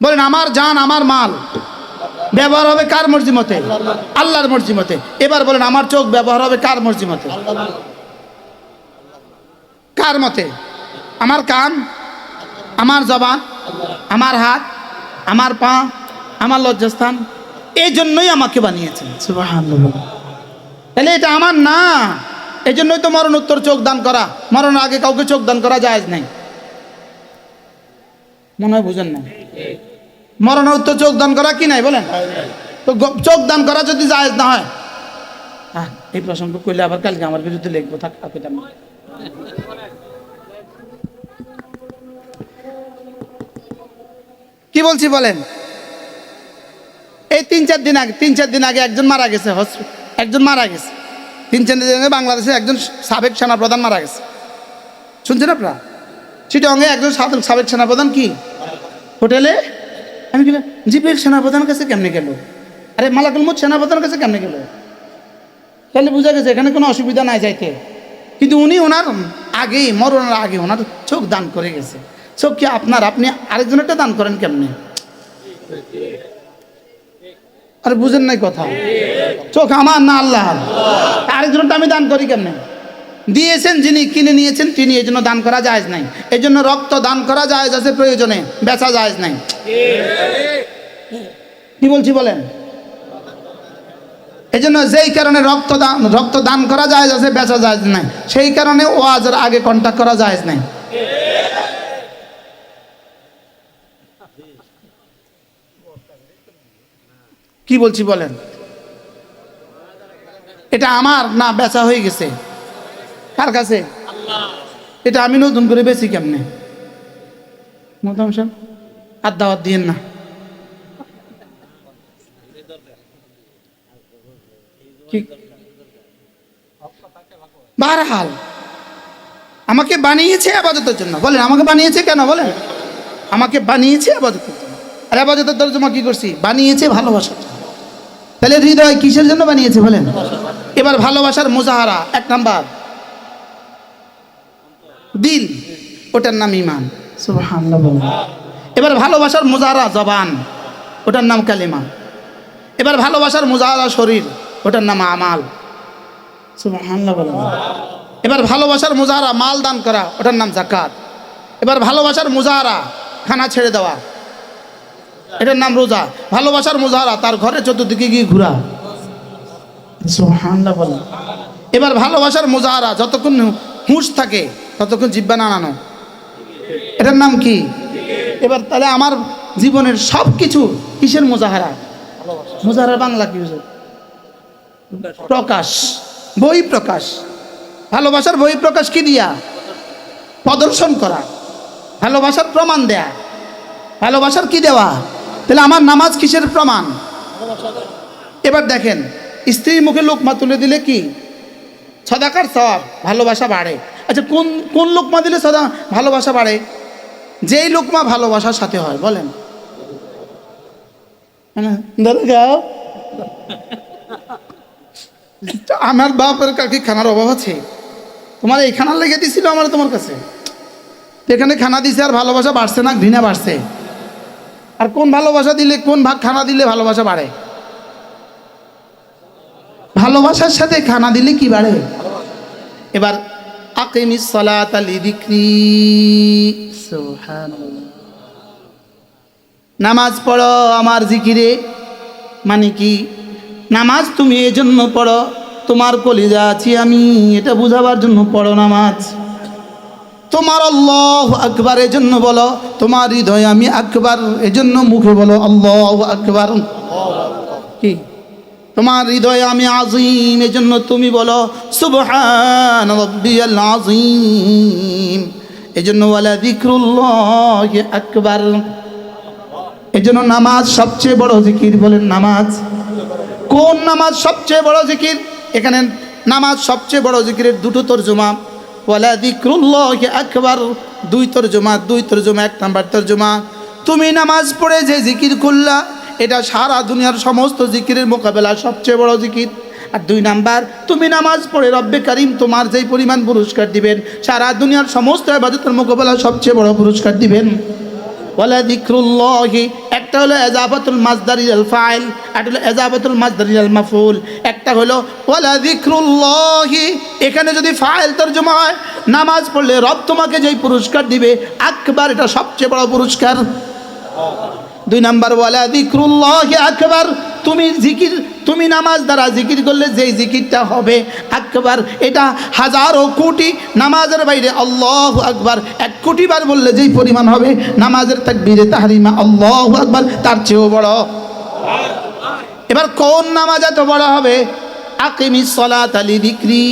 বলেন আমার জান আমার মাল ব্যবহার হবে কার মর্জি মতে? আল্লাহর মর্জি মতে। এবার বলেন আমার চোখ ব্যবহার হবে কার মর্জি মতে? কার মতে? আমার কান, আমার জবান, আমার হাত, আমার পা, আমার লজ্জাস্থান, এই জন্যই আমাকে বানিয়েছেন। সুবহানাল্লাহ। তাহলে এটা আমার না, এই জন্যই তো মরণোত্তর চোখ দান করা। মরণের আগে কাউকে চোখ দান করা জায়েজ নাই। মনে হয় বুঝেন না? মরণোত্তর চোখ দান করা কি নাই বলেন? তো চোখ দান করা যদি জায়েজ না হয়, এই প্রসঙ্গ করলে আবার কালকে আমার বিরুদ্ধে লিখবো, থাক পেতাম না। কি বলছি বলেন? এই তিন চার দিন আগে একজন মারা গেছে, একজন মারা গেছে 3-4 দিন আগে বাংলাদেশে একজন সাবেক সেনাপ্রধান মারা গেছে। শুনছেন আপনারা? চিটাগংয়ে একজন সাবেক সেনাপ্রধান কি হোটেলে, আমি কি জিপের সেনাপ্রধানের কাছে কেমনে গেল? আরে মালাকুল মউত সেনাপ্রধানের কাছে কেমনে গেল? তাহলে বোঝা গেছে এখানে কোনো অসুবিধা নাই যাইতে। কিন্তু উনি ওনার আগেই, মরণের আগে ওনার চোখ দান করে গেছে। চোখ কি আপনার? আপনি আরেকজনেরটা দান করেন কেমনে? আরে বুঝেন নাই কথা? চোখ আমার না আল্লাহ, আরেকজনটা আমি দান করি কেমনে? দিয়েছেন যিনি, কিনে নিয়েছেন তিনি, এই জন্য দান করা জায়েজ নাই। এই জন্য রক্ত দান করা জায়েজ আছে প্রয়োজনে, বেচা জায়েজ নাই। কি বলছি বলেন? এই জন্য যেই কারণে রক্ত দান করা জায়েজ আছে, বেচা জায়েজ নাই, সেই কারণে ওয়াজের আগে কন্টাক্ট করা জায়েজ নাই। কি বলছি বলেন? এটা আমার না, বেচা হয়ে গেছে কার কাছে? এটা আমি নতুন করে বেশি কেমনে? আর দাওয়াত দিয়েন না। বারহাল আমাকে বানিয়েছে ইবাদতের জন্য। বলেন আমাকে বানিয়েছে কেন? বলেন আমাকে বানিয়েছে ইবাদতের জন্য। আর ইবাদতের তরজমা কি করছি? বানিয়েছে ভালোবাসার জন্য। তাহলে হৃদয় কিসের জন্য বানিয়েছে বলেন? এবার ভালোবাসার মুজাহারা 1 নাম্বার দিল, ওটার নাম ঈমান। সুবহানাল্লাহ। এবার ভালোবাসার মুজাহারা জবান, ওটার নাম কালিমা। এবার ভালোবাসার মুজাহারা শরীর, ওটার নাম আমাল। সুবহানাল্লাহ। এবার ভালোবাসার মুজাহারা মাল দান করা, ওটার নাম যাকাত। এবার ভালোবাসার মুজাহারা খানা ছেড়ে দেওয়া, এটার নাম রোজা। ভালোবাসার মুজাহারা তার ঘরে চতুর্দিকে গিয়ে ঘোরা। সুবহানাল্লাহ বলেন। এবার ভালোবাসার মুজাহারা যতক্ষণ হুঁশ থাকে ততক্ষণ জিহ্বা নাড়ানো, এটার নাম কি? এবার তাহলে আমার জীবনের সব কিছু কিসের মুজাহারা? মুজাহারার বাংলা কি? প্রকাশ, বই প্রকাশ। ভালোবাসার বই প্রকাশ কি দিয়া? প্রদর্শন করা, ভালোবাসার প্রমাণ দেয়া। ভালোবাসার কি দেওয়া? তাহলে আমার নামাজ কিসের প্রমাণ? এবার দেখেন, স্ত্রীর মুখে লোকমা তুলে দিলে কি সদাকার সওয়াব, ভালোবাসা বাড়ে। আচ্ছা কোন কোন লোকমা দিলে ভালোবাসা বাড়ে? যেই লোকমা ভালোবাসার সাথে হয়। বলেন আমার বাপের কাকি খানার অভাব আছে, তোমার এই খানার লেগে দিছিল আমার তোমার কাছে, এখানে খানা দিছে আর ভালোবাসা বাড়ছে না ঘৃণা বাড়ছে? আর কোন ভালোবাসা দিলে, কোন ভাগ খানা দিলে ভালোবাসা বাড়ে? ভালোবাসার সাথে খানা দিলে কি বাড়ে? এবার আকিমিস সালাতা লিযিকরি। সুবহানাল্লাহ। নামাজ পড়ো আমার জিকিরে। মানে কি? নামাজ তুমি এই জন্য পড়ো, তোমার কলিজা আছি আমি এটা বুঝাবার জন্য পড়ো নামাজ। তোমার আল্লাহু আকবার এই জন্য বলো, তোমার হৃদয়ে আমি আকবার এই জন্য মুখে বলো আল্লাহু আকবার। কি? তোমার হৃদয়ে আমি আজিম এই জন্য তুমি বলো সুবহান রাব্বিয়াল আযীম। এই জন্য ওয়ালা যিকরুল্লাহি আকবার। এই জন্য নামাজ সবচেয়ে বড় জিকির। বলেন নামাজ কোন নামাজ সবচেয়ে বড় জিকির? এখানে নামাজ সবচেয়ে বড় জিকিরের দুটো তরজমা, ওয়ালা যিকরুল্লাহি আকবার 2 তরজমা। 1 নাম্বার তরজমা, তুমি নামাজ পড়ে যে জিকির করলা এটা সারা দুনিয়ার সমস্ত জিকিরের মোকাবেলা সবচেয়ে বড় জিকির। আর 2 নাম্বার, তুমি নামাজ পড়ে রব্বে কারিম তোমার যেই পরিমাণ পুরস্কার দিবেন সারা দুনিয়ার সমস্ত ইবাদতের মোকাবেলা সবচেয়ে বড় পুরস্কার দিবেন। ওয়ালা যিকরুল্লাহি একটা হলো এজাফাতুল মাসদার ইলাল ফাইল, একটা হলো এজাফাতুল মাসদার ইলাল মাফউল, একটা হলো ওয়ালা যিকরুল্লাহি। এখানে যদি ফাইল তরজমা হয়, নামাজ পড়লে রব তোমাকে যেই পুরস্কার দিবে আকবার, এটা সবচেয়ে বড় পুরস্কার। 2 নাম্বার ওয়ালা যিকরুল্লাহি আকবার, তুমি নামাজ দ্বারা জিকির করলে যেই জিকিরটা হবে আকবার, এটা হাজারো কোটি নামাজের বাইরে আল্লাহু আকবার 1 কোটি বার বললে যেই পরিমাণ হবে নামাজের তাকবীরে তাহরিমা আল্লাহু আকবার তার চেয়েও বড়। এবার কোন নামাজ এত বড় হবে? আকিমিস সালাতা লিযিকরি।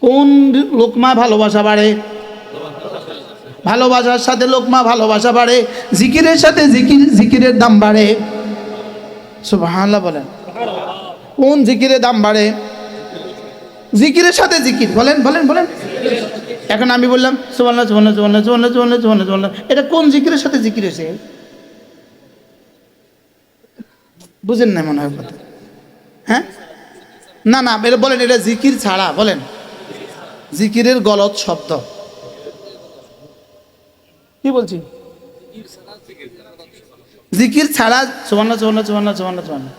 কোন লোকমা ভালোবাসা বাড়ে? ভালোবাসার সাথে লোকমা ভালোবাসা বাড়ে, জিকিরের সাথে জিকিরের দাম বাড়ে। সুবহানাল্লাহ বলেন। কোন জিকিরের দাম বাড়ে? জিকিরের সাথে জিকির। বলেন বলেন বলেন। এখন আমি বললাম সুবহানাল্লাহ সুবহানাল্লাহ সুবহানাল্লাহ সুবহানাল্লাহ সুবহানাল্লাহ সুবহানাল্লাহ সুবহানাল্লাহ, এটা কোন জিকিরের সাথে জিকির হয়েছে? বুঝেন না মনে হয় কথা। হ্যাঁ না না, এটা বলেন এটা জিকির ছাড়া। বলেন জিকিরের গলত শব্দ। কি বলছি? জিকির ছাড়া সুবহানাল্লাহ সুবহানাল্লাহ সুবহানাল্লাহ সুবহানাল্লাহ সুবহানাল্লাহ,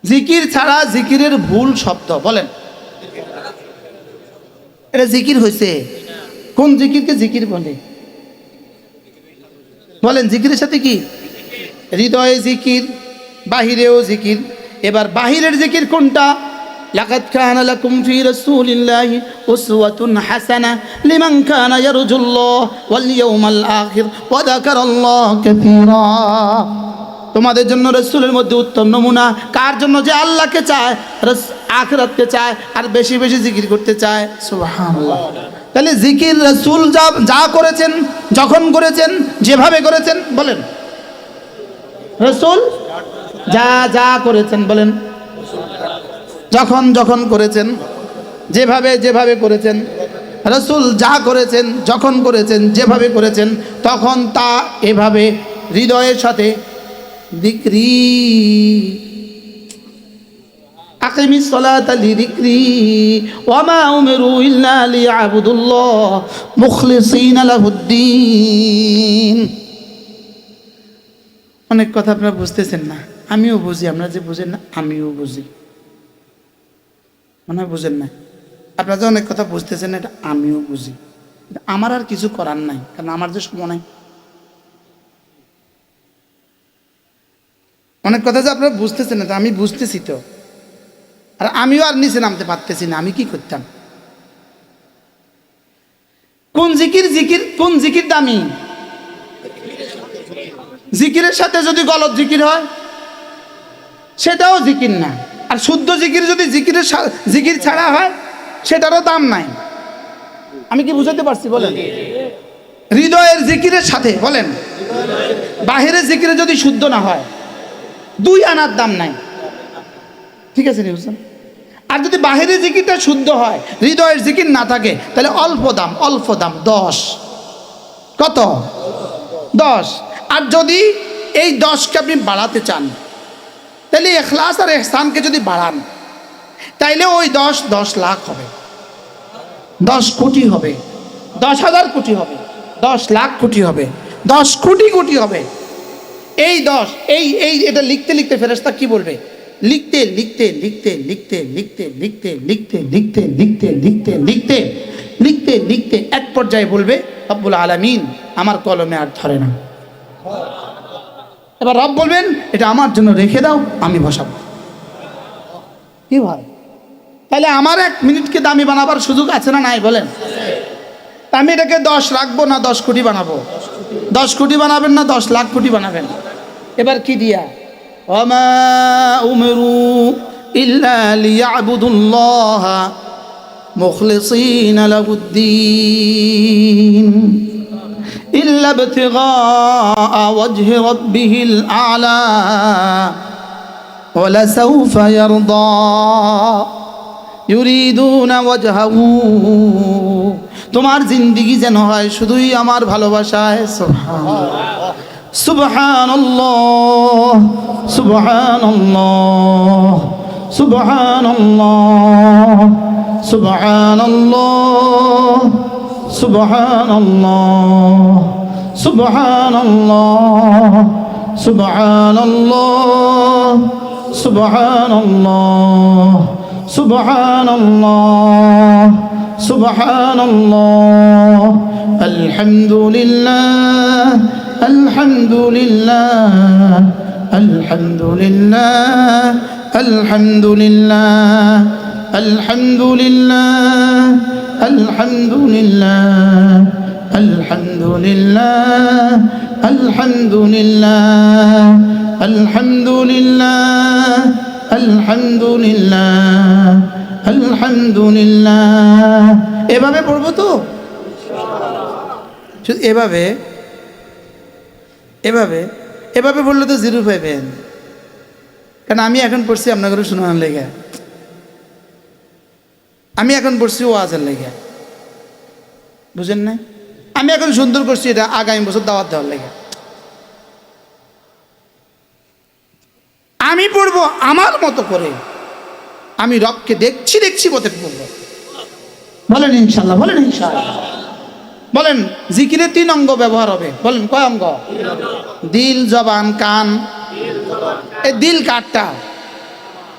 জিকির ছাড়া জিকিরের ভুল শব্দ। বলেন এটা জিকির হয়েছে? কোন জিকিরকে জিকির বলে? বলেন জিকিরের সাথে কি? হৃদয়ে জিকির, বাহিরেও জিকির। এবার বাহিরের জিকির কোনটা? লাকাদ কানা লাকুম ফি রাসূলিল্লাহি উসওয়াতুন হাসানাহ লিমান কানা ইয়ারজুল্লাহ ওয়াল ইয়াউমাল আখির ওয়া যাকারাল্লাহ কাসীরা। তোমাদের জন্য রাসূলের মধ্যে উত্তম নমুনা কার জন্য? যে আল্লাহকে চায়, আখিরাতকে চায়, আর বেশি বেশি জিকির করতে চায়। সুবহানাল্লাহ। তাহলে জিকির রাসূল যা করেছেন, যখন করেছেন, যেভাবে করেছেন, বলেন রাসূল যা করেছেন, বলেন যখন যখন করেছেন, যেভাবে করেছেন, রাসূল যা করেছেন, যখন করেছেন, যেভাবে করেছেন, তখন তা এভাবে হৃদয়ের সাথে যিকরি। আকিমিস সালাতা লিযিকরি ওয়া মা উমিরু ইল্লা লিয়াবুদুল্লাহ মুখলিসিনা লাহুদ্দিন। অনেক কথা আপনারা বুঝতেছেন না, আমিও বুঝি। আপনারা যে বুঝেন না আমিও বুঝি, মনে হয় বুঝেন না। আপনারা যে অনেক কথা বুঝতেছেন এটা আমিও বুঝি, আমার আর কিছু করার নাই, কারণ আমার যে সময় নাই। অনেক কথা যে আপনারা বুঝতেছেন না, আমি বুঝতেছি তো, আর আমিও আর নিচে নামতে পারতেছি না। আমি কি করতাম? কোন জিকির দামি? জিকিরের সাথে যদি গলত জিকির হয় সেটাও জিকির না, আর শুদ্ধ জিকির যদি জিকির ছাড়া হয় সেটারও দাম নাই। আমি কি বুঝাতে পারছি? বলেন হৃদয়ের জিকিরের সাথে, বলেন বাহিরের জিকিরে যদি শুদ্ধ না হয় 2 আনার দাম নাই। ঠিক আছে রে হোসেন? আর যদি বাহিরের জিকিরটা শুদ্ধ হয়, হৃদয়ের জিকির না থাকে, তাহলে অল্প দাম 10। কত? 10। আর যদি এই 10কে আপনি বাড়াতে চান, তাহলে ইখলাস আর ইহসানকে যদি বাড়ান, তাইলে ওই 10 লাখ হবে, 10 কোটি হবে, 10,000 কোটি হবে, 10 লাখ কোটি হবে, 10 কোটি কোটি হবে। এই 10 এটা লিখতে লিখতে ফেরেশতা কি বলবে? লিখতে লিখতে লিখতে লিখতে লিখতে লিখতে লিখতে লিখতে লিখতে লিখতে লিখতে লিখতে লিখতে এক পর্যায়ে বলবে রব্বুল আলামিন আমার কলমে আর ধরে না। এবার রব বলবেন এটা আমার জন্য রেখে দাও, আমি বসাবো। কি ভাই? তাহলে আমার 1 মিনিটকে দামি বানাবার সুযোগ আছে না নাই? বলেন আমি এটাকে 10 রাখবো না 10 কোটি বানাবো? 10 কোটি বানাবেন না 10 লাখ কোটি বানাবেন? এবার কি দিয়া? ওয়ামা উমিরু ইল্লা লিয়াবুদুল্লাহ মুখলিসিনা লাহুদ্দিন ইল্লা ইবতিগা ওয়াজহি রাব্বিহিল আ'লা ওয়া লাসাউফা ইয়ারদা ইউরিদুনা ওয়াজহাহু। তোমার জিন্দেগি যেন হয় শুধুই আমার ভালোবাসায়। সুবহানাল্লাহ সুবহানাল্লাহ সুবহানাল্লাহ সুবহানাল্লাহ সুবহানাল্লাহ সুবহানাল্লাহ সুবহানাল্লাহ সুবহানাল্লাহ সুবহানাল্লাহ সুবহানাল্লাহ সুবহানাল্লাহ আলহামদুলিল্লাহ আলহামদুলিল্লাহ আলহামদুলিল্লাহ আলহামদুলিল্লাহ আলহামদুলিল্লাহ আলহামদুলিল্লাহ আলহামদুলিল্লাহ আলহামদুলিল্লাহ আলহামদুলিল্লাহ আলহামদুলিল্লাহ আলহামদুলিল্লাহ। এভাবে পড়বো তো, এভাবে এভাবে এভাবে বললে তো জিরো পাইবেন, কারণ আমি এখন পড়ছি আপনাদের শোনানোর লেগে, আমি এখন পড়ছি ওয়াজের লেগে, বুঝেন না? আমি এখন সুন্দর করছি এটা আগামী বছর দাওয়াত দেওয়ার লেগে। আমি পড়বো আমার মতো করে, আমি রবকে দেখছি পথে পড়বো। বলেন ইনশাল্লাহ, বলেন ইনশাল্লাহ। বলেন জিকিরের 3 অঙ্গ ব্যবহার হবে। বলেন কয় অঙ্গ? দিল, জবান, কান। এই দিল কাটটা,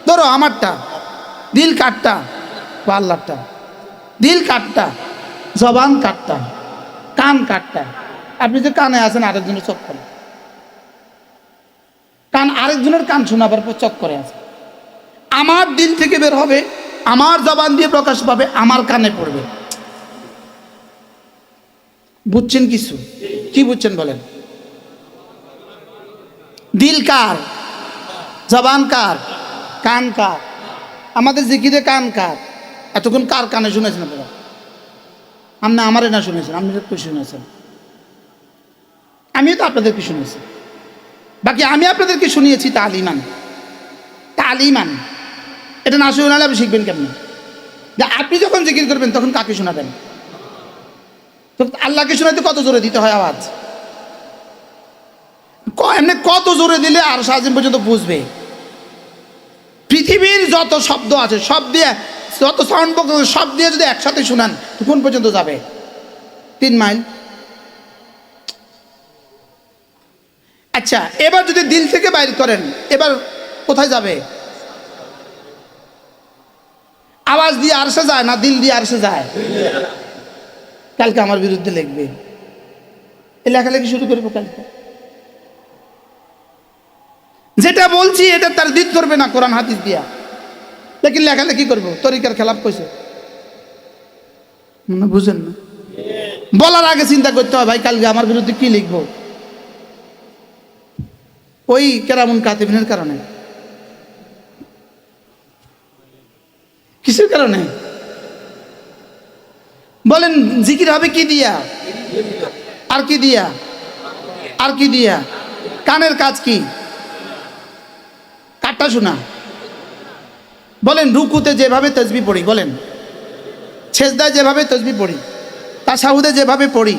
ধরো আমারটা, দিল কাটটা বা আল্লাহটা। দিল কাটটা, জবান কাটটা, কান কাটটা। আপনি যে কানে আছেন আরেকজনের চোখ করে, কান আরেকজনের কান শোনাবার পর চোখ করে আছে। আমার দিল থেকে বের হবে, আমার জবান দিয়ে প্রকাশ পাবে, আমার কানে পড়বে। বুঝছেন কিছু? কি বুঝছেন বলেন? দিল কার? জবান কার? কান কার? আমাদের জিকিরে কান কার? এতক্ষণ কার কানে শুনেছেন আপনারা? আপনি আমারে না শুনেছেন, আপনি শুনেছেন, আমিও তো আপনাদেরকে শুনেছি। বাকি আমি আপনাদেরকে শুনিয়েছি তালিমান, তালিমান। এটা না শোনালে আপনি শিখবেন কেমন? আপনি যখন জিকির করবেন তখন কাকে শোনাবেন? তো আল্লাহকে শোনাতে কত জোরে দিতে হয় আওয়াজ? এমনি কত জোরে দিলে আর সাজিম পর্যন্ত বুঝবে? পৃথিবীর যত শব্দ আছে সব দিয়ে, যত সাউন্ড বক্স আছে সব দিয়ে যদি একসাথে শোনান তো কোন পর্যন্ত যাবে? 3 মাইল। আচ্ছা, এবার যদি দিল থেকে বাইর করেন, এবার কোথায় যাবে? আওয়াজ দিয়ে আরশে যায় না দিল দিয়ে আরশে যায়? কালকে আমার বিরুদ্ধে লিখবে, এই লেখালেখি শুরু করবো কালকে। যেটা বলছি এটা তার দিত করবে না কোরআন হাদিস দিয়া, লেকিন লেখালেখি করবো, তরিকার খেলাপ কইছে। মনে বুঝেন না? বলার আগে চিন্তা করতে হয়, ভাই কালকে আমার বিরুদ্ধে কি লিখবো? ওই কেরামুন কাতিবিনের কারণে, কিসের কারণে? বলেন জিকির হবে কি দিয়া? আর কি দিয়া? আর কি দিয়া? কানের কাজ কি? কাটটা শোনা। বলেন রুকুতে যেভাবে তাসবিহ পড়ি, বলেন সেজদায় যেভাবে তাসবিহ পড়ি, তাশাহুদে যেভাবে পড়ি,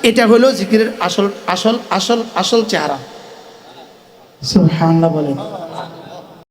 এটা হলো জিকিরের আসল আসল আসল আসল চেহারা। সুবহানাল্লাহ বলেন।